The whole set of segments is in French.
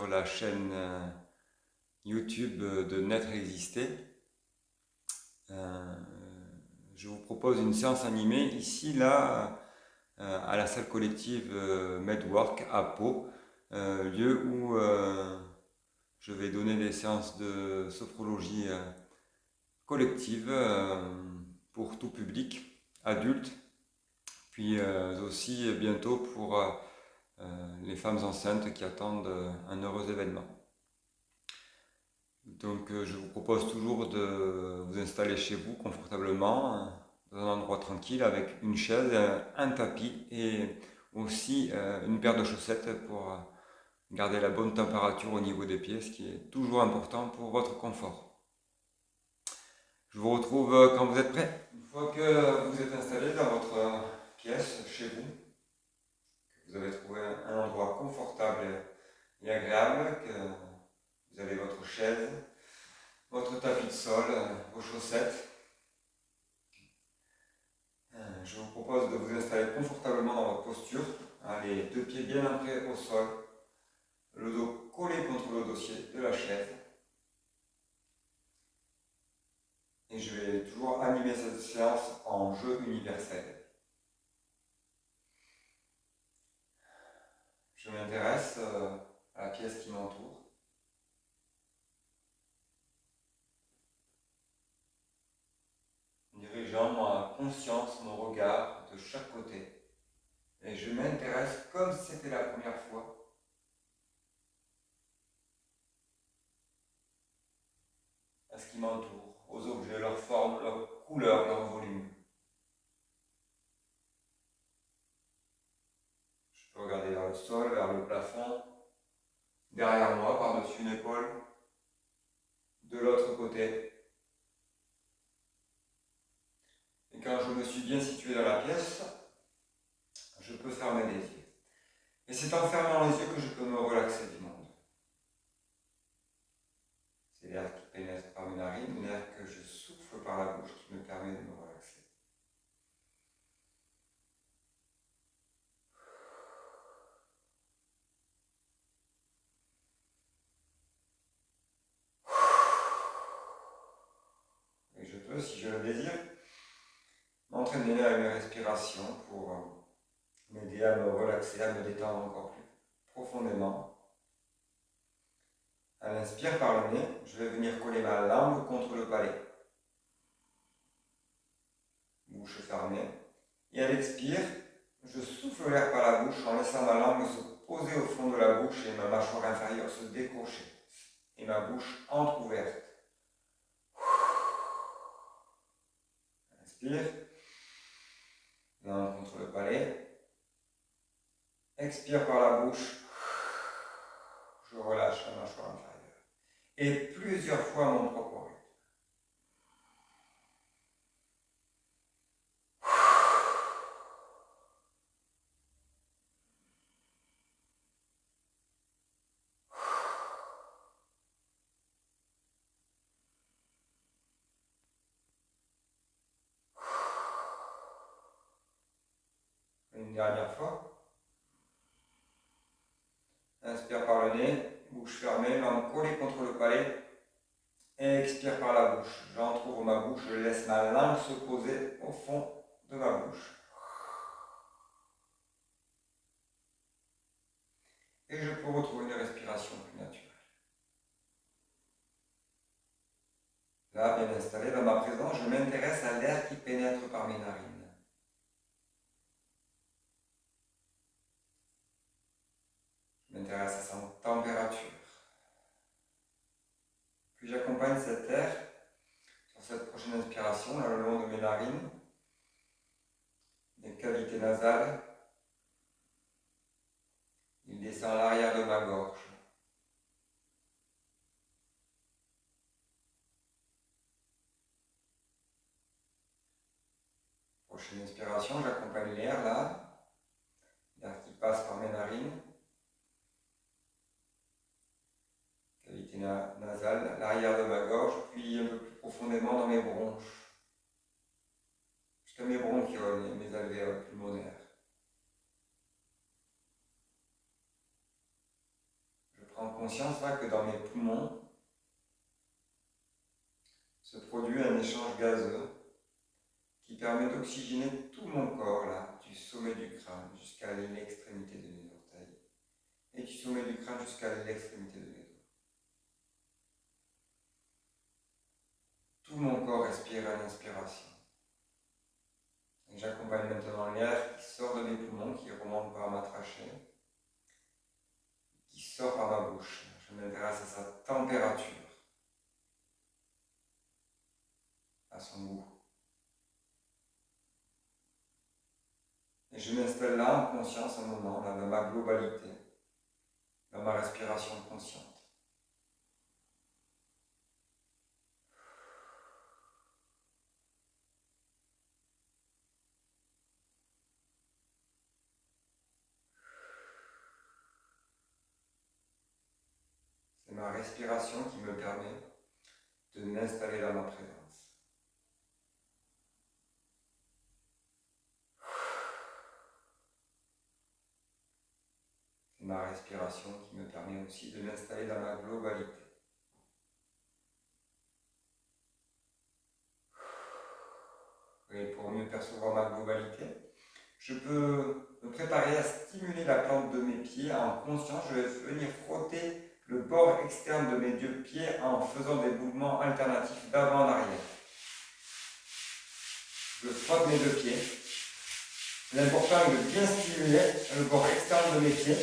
sur la chaîne YouTube de Naître et Exister. Je vous propose une séance animée ici, là, à la salle collective Medwork à Pau, lieu où je vais donner des séances de sophrologie collective pour tout public, adulte, puis aussi bientôt pour les femmes enceintes qui attendent un heureux événement. Donc je vous propose toujours de vous installer chez vous confortablement, dans un endroit tranquille avec une chaise, un tapis et aussi une paire de chaussettes pour garder la bonne température au niveau des pieds, ce qui est toujours important pour votre confort. Je vous retrouve quand vous êtes prêts. Une fois que vous êtes installé dans votre pièce, chez vous, que vous avez trouvé un endroit confortable et agréable, que vous avez votre chaise, votre tapis de sol, vos chaussettes. Je vous propose de vous installer confortablement dans votre posture, les deux pieds bien ancrés au sol, le dos collé contre le dossier de la chaise. Et je vais toujours animer cette séance en jeu universel. Je m'intéresse à la pièce qui m'entoure. Dirigeant ma conscience, mon regard de chaque côté. Et je m'intéresse comme si c'était la première fois à ce qui m'entoure, aux objets, leur forme, leur couleur, leur volume. Je peux regarder vers le sol, vers le plafond, derrière moi, par-dessus une épaule, de l'autre côté. Et quand je me suis bien situé dans la pièce, je peux fermer les yeux. Et c'est en fermant les yeux que je peux me relaxer du monde. C'est l'air qui pénètre par mes narines, l'air que je souffle par la bouche qui me permet de me relaxer. Et je peux, si je le désire, m'entraîner à une respiration pour m'aider à me relaxer, à me détendre encore plus profondément. À l'inspire par le nez, je vais venir coller ma langue contre le palais. Bouche fermée. Et à l'expire, je souffle l'air par la bouche en laissant ma langue se poser au fond de la bouche et ma mâchoire inférieure se décrocher. Et ma bouche entrouverte. Inspire. Langue contre le palais. Expire par la bouche. Je relâche la mâchoire inférieure. Et plusieurs fois mon propre rythme. Une dernière fois. Inspire par le nez, bouche fermée, langue collée contre le palais. Et expire par la bouche. J'entrouvre ma bouche, je laisse ma langue se poser au fond de ma bouche. Et je peux retrouver une respiration plus naturelle. Là, bien installé dans ma présence, je m'intéresse à l'air qui pénètre par mes narines. Je m'intéresse à sa température. Puis j'accompagne cet air sur cette prochaine inspiration, là, le long de mes narines, des cavités nasales. Il descend à l'arrière de ma gorge. Prochaine inspiration, j'accompagne l'air là, l'air qui passe par mes narines, cavité nasale, l'arrière de ma gorge, puis un peu plus profondément dans mes bronches, jusqu'à mes bronchioles et mes alvéoles pulmonaires. Je prends prends conscience là que dans mes poumons se produit un échange gazeux qui permet d'oxygéner tout mon corps là, du sommet du crâne jusqu'à l'extrémité de mes orteils et du sommet du crâne jusqu'à l'extrémité de mes doigts. Tout mon corps respire à l'inspiration. Et j'accompagne maintenant l'air qui sort de mes poumons, qui remonte par ma trachée, qui sort par ma bouche. Je m'intéresse à sa température, à son goût. Et je m'installe là en conscience un moment, là, dans ma globalité, dans ma respiration consciente. C'est ma respiration qui me permet de m'installer dans ma présence. C'est ma respiration qui me permet aussi de m'installer dans ma globalité. Et pour mieux percevoir ma globalité, je peux me préparer à stimuler la plante de mes pieds en conscience. Je vais venir frotter le bord externe de mes deux pieds en faisant des mouvements alternatifs d'avant en arrière. Je frotte mes deux pieds. L'important est de bien stimuler le bord externe de mes pieds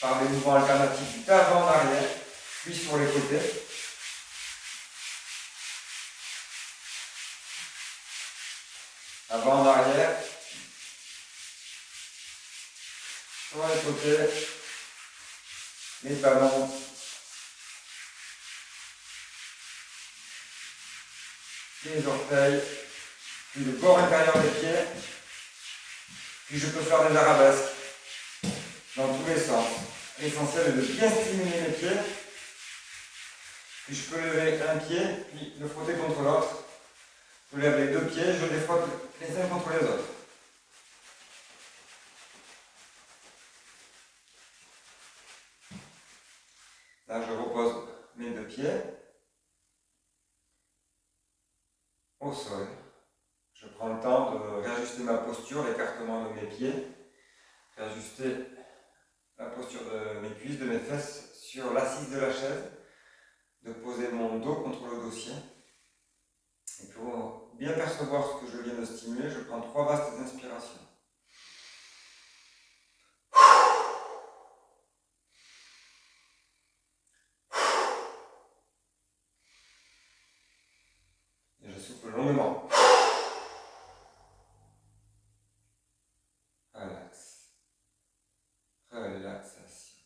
par des mouvements alternatifs d'avant en arrière, puis sur les côtés. Avant en arrière, sur les côtés, les talons, les orteils, puis le bord intérieur des pieds, puis je peux faire des arabesques dans tous les sens. L'essentiel est de bien stimuler mes pieds, puis je peux lever un pied, puis le frotter contre l'autre. Je lève les deux pieds, je les frotte les uns contre les autres. Là, je repose mes deux pieds au sol. Je prends le temps de réajuster ma posture, l'écartement de mes pieds, réajuster la posture de mes cuisses, de mes fesses sur l'assise de la chaise, de poser mon dos contre le dossier. Et pour bien percevoir ce que je viens de stimuler, je prends 3 vastes inspirations. Et je souffle longuement. Relax. Relaxation.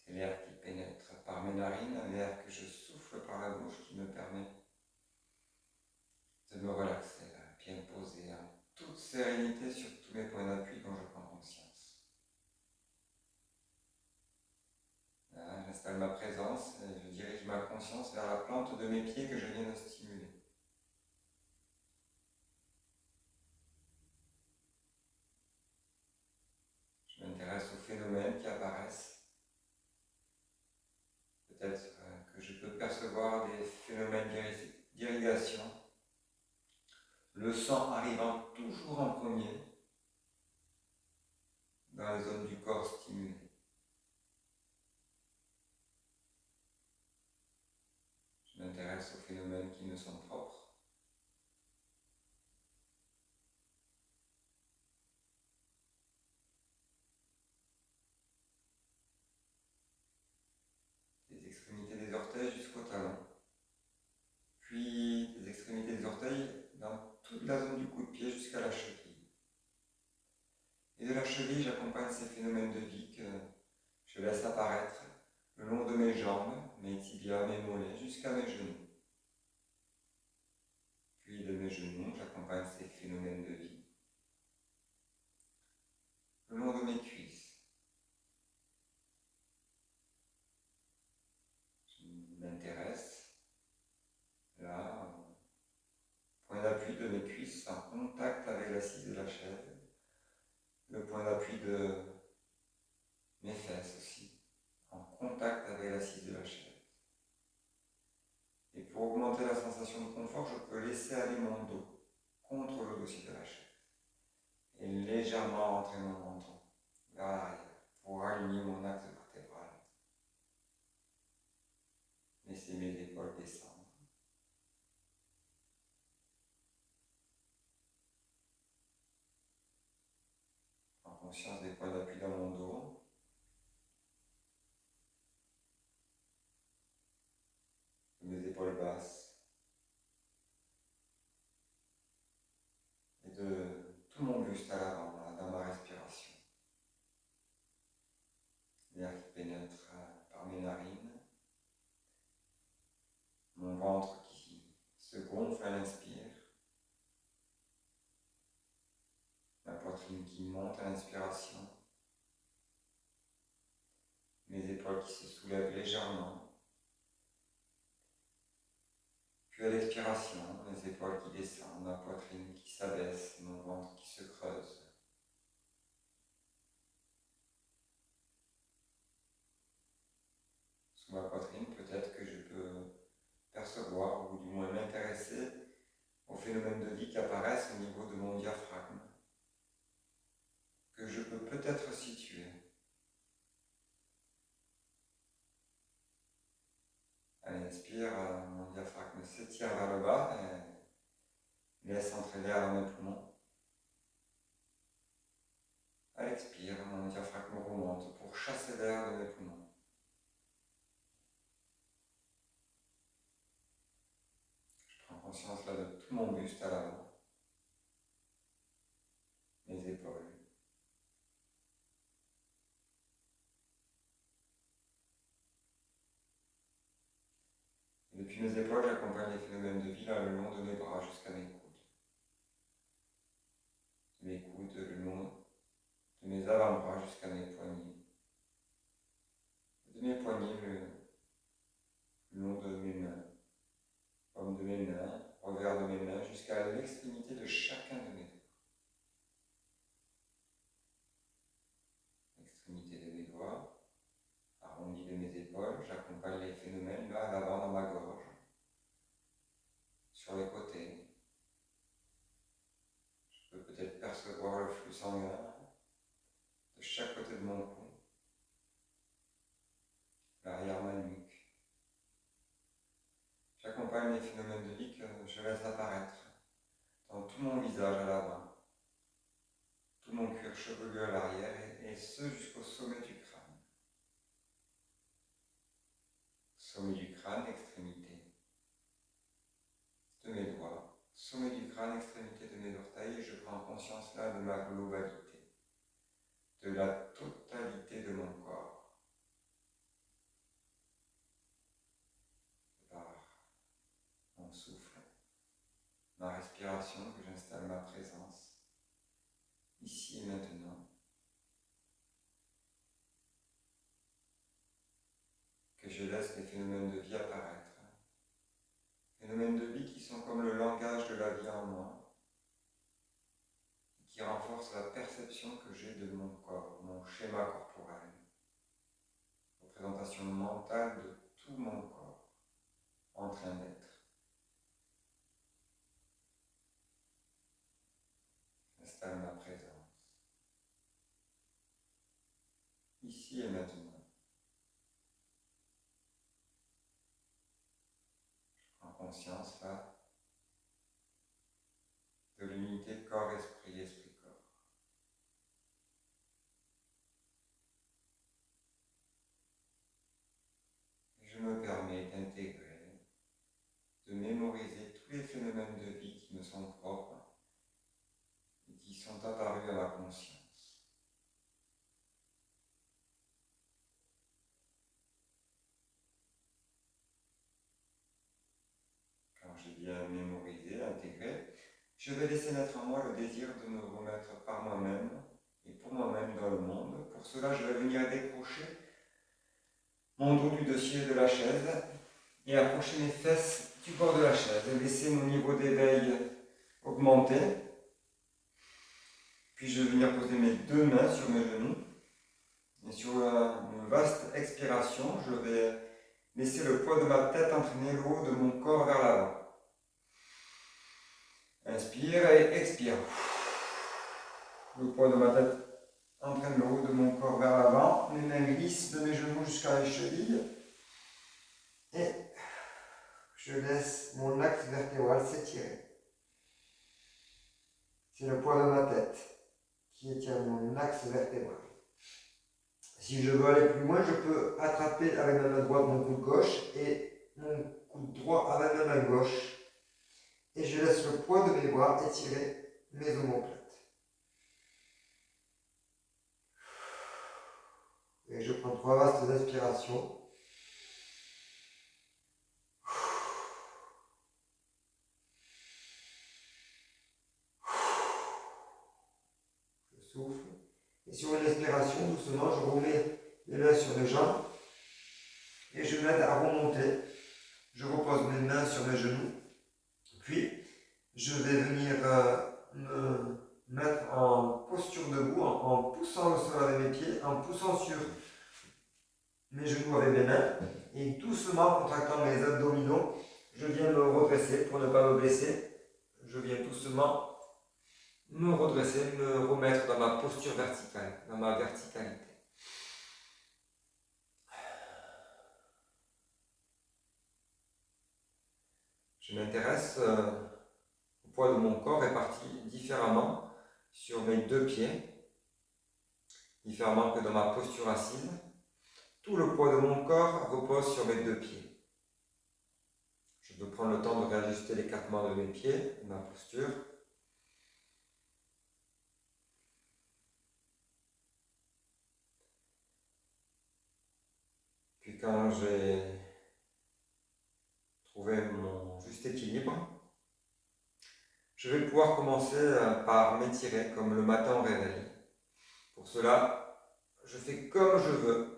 C'est l'air qui pénètre par mes narines, l'air que je souffle par la bouche qui me permet de me relaxer, bien posé, en toute sérénité sur tous mes points d'appui dont je prends conscience. Là, j'installe ma présence et je dirige ma conscience vers la plante de mes pieds que je viens de stimuler. Je m'intéresse aux phénomènes qui apparaissent. Peut-être que je peux percevoir des phénomènes d'irrigation. Le sang arrivant toujours en premier dans les zones du corps stimulées. Je m'intéresse aux phénomènes qui me sont propres. Des extrémités des orteils jusqu'au talon. Puis des extrémités des orteils dans toute la zone du cou de pied jusqu'à la cheville. Et de la cheville, j'accompagne ces phénomènes de vie que je laisse apparaître le long de mes jambes, mes tibias, mes mollets, jusqu'à mes genoux. Puis de mes genoux, j'accompagne ces phénomènes de vie le long de mes cuisses. Je m'intéresse là, point d'appui de mes cuisses en contact avec l'assise de la chaise, le point d'appui de mes fesses aussi, contact avec l'assise de la chaise. Et pour augmenter la sensation de confort, je peux laisser aller mon dos contre le dossier de la chaise et légèrement rentrer mon menton vers l'arrière pour aligner mon axe vertébral. Laisser mes épaules descendre. En conscience des points d'appui dans mon dos. De mes épaules basses. Et de tout mon buste à l'avant, dans ma respiration. L'air qui pénètre par mes narines. Mon ventre qui se gonfle à l'inspire. Ma poitrine qui monte à l'inspiration. Mes épaules qui se soulèvent légèrement. Puis à l'expiration, mes épaules qui descendent, ma poitrine qui s'abaisse, mon ventre qui se creuse. Sous ma poitrine, peut-être que je peux percevoir, ou du moins m'intéresser aux phénomènes de vie qui apparaissent au niveau de mon diaphragme, que je peux peut-être situer. À l'inspire, mon diaphragme s'étire vers le bas et laisse entrer l'air dans mes poumons. À l'expire, mon diaphragme remonte pour chasser l'air de mes poumons. Conscience là de tout mon buste à l'avant, mes épaules. Et depuis mes épaules, j'accompagne les phénomènes de vie là le long de mes bras jusqu'à mes coudes. Mes coudes le long de mes avant-bras jusqu'à mes poignets. De mes poignets le long de mes mains. Paume de mes mains, revers de mes mains, jusqu'à l'extrémité de chacun de mes doigts. L'extrémité de mes doigts, arrondi de mes épaules, j'accompagne les phénomènes là à l'avant dans ma gorge, sur les côtés. Je peux peut-être percevoir le flux sanguin de chaque côté de mon cou, l'arrière de ma nuque. J'accompagne les phénomènes de vie que je laisse apparaître dans tout mon visage à l'avant, tout mon cuir chevelu à l'arrière et ce jusqu'au sommet du crâne. Sommet du crâne, extrémité de mes doigts, sommet du crâne, extrémité de mes orteils et je prends conscience là de ma globalité, de la totalité de mon corps. Mon souffle, ma respiration, que j'installe ma présence, ici et maintenant. Que je laisse les phénomènes de vie apparaître. Phénomènes de vie qui sont comme le langage de la vie en moi, et qui renforcent la perception que j'ai de mon corps, mon schéma corporel. Représentation mentale de tout mon corps, en train d'être. J'installe ma présence, ici et maintenant. Je prends conscience là de l'unité corps-esprit, esprit-corps. Je me permets d'intégrer, de mémoriser tous les phénomènes de vie qui me sont propres et qui sont apparus à ma conscience. Quand j'ai bien mémorisé, intégré, je vais laisser naître en moi le désir de me remettre par moi-même et pour moi-même dans le monde. Pour cela, je vais venir décrocher mon dos du dossier de la chaise et approcher mes fesses du bord de la chaise et laisser mon niveau d'éveil augmenter. Puis je vais venir poser mes deux mains sur mes genoux et sur une vaste expiration, ma tête entraîner le haut de mon corps vers l'avant. Inspire et expire. Le poids de ma tête entraîne le haut de mon corps vers l'avant. Mes mains glissent de mes genoux jusqu'à les chevilles. Et je laisse mon axe vertébral s'étirer. C'est le poids de ma tête qui étire mon axe vertébral. Si je veux aller plus loin, je peux attraper avec ma main droite mon coude gauche et mon coude droit avec ma main gauche. Et je laisse le poids de mes bras étirer mes omoplates. Et je prends 3 vastes inspirations. Je souffle. Et sur une expiration, doucement, je remets les mains sur mes jambes. Et je m'aide à remonter. Je repose mes mains sur mes genoux. Puis, je vais venir me mettre en posture debout, en poussant le sol avec mes pieds, en poussant sur mes genoux avec mes mains. Et doucement, contractant mes abdominaux, je viens me redresser pour ne pas me blesser. Je viens doucement me redresser, me remettre dans ma posture verticale, dans ma verticalité. Je m'intéresse au poids de mon corps réparti différemment sur mes 2 pieds, différemment que dans ma posture assise. Tout le poids de mon corps repose sur mes 2 pieds. Je peux prendre le temps de réajuster l'écartement de mes pieds, de ma posture. Puis quand j'ai trouvé mon juste équilibre, je vais pouvoir commencer par m'étirer comme le matin au réveil. Pour cela, je fais comme je veux.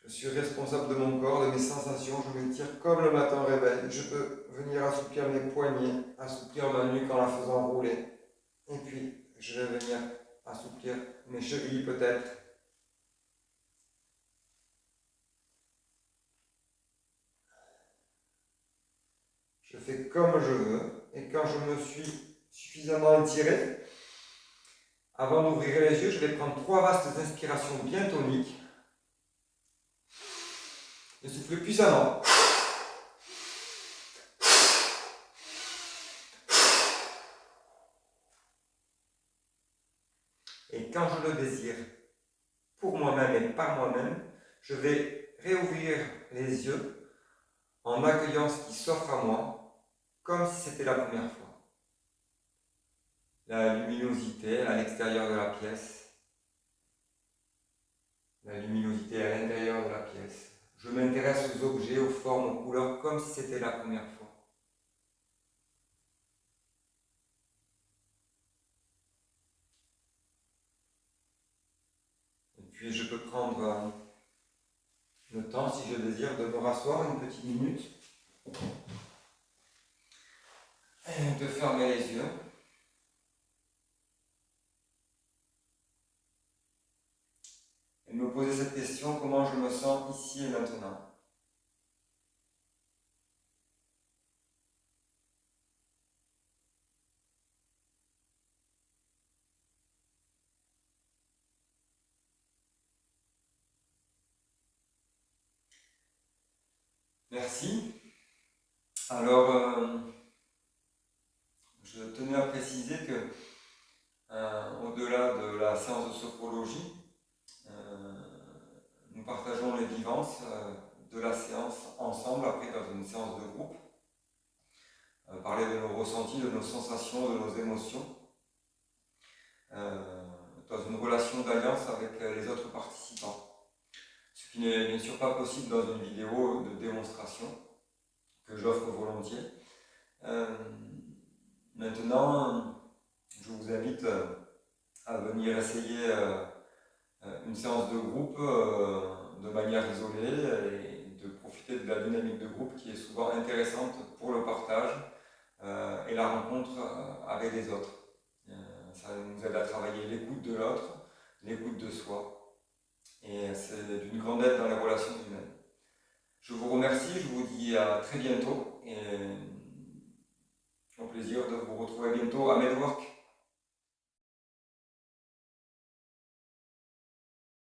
Je suis responsable de mon corps, de mes sensations, je m'étire comme le matin au réveil. Je peux venir assouplir mes poignets, assouplir ma nuque en la faisant rouler. Et puis, je vais venir assouplir mes chevilles peut-être. Je fais comme je veux. Et quand je me suis suffisamment étiré, avant d'ouvrir les yeux, je vais prendre 3 vastes inspirations bien toniques. Et souffler puissamment. Et quand je le désire, pour moi-même et par moi-même, je vais réouvrir les yeux en accueillant ce qui s'offre à moi, comme si c'était la première fois. La luminosité à l'extérieur de la pièce, la luminosité à l'intérieur de la pièce. Je m'intéresse aux objets, aux formes, aux couleurs, comme si c'était la première fois. Et puis je peux prendre le temps, si je désire, de me rasseoir une petite minute, et de fermer les yeux. Et de me poser cette question, comment je me sens ici et maintenant. Merci. Alors, je tenais à préciser que, au-delà de la séance de sophrologie, nous partageons les vivances de la séance ensemble, après dans une séance de groupe, parler de nos ressentis, de nos sensations, de nos émotions, dans une relation d'alliance avec les autres participants. Ce qui n'est bien sûr pas possible dans une vidéo de démonstration que j'offre volontiers. Maintenant, je vous invite à venir essayer une séance de groupe de manière isolée et de profiter de la dynamique de groupe qui est souvent intéressante pour le partage et la rencontre avec les autres. Ça nous aide à travailler l'écoute de l'autre, l'écoute de soi, et c'est d'une grande aide dans les relations humaines. Je vous remercie, je vous dis à très bientôt et au plaisir de vous retrouver bientôt à Medwork.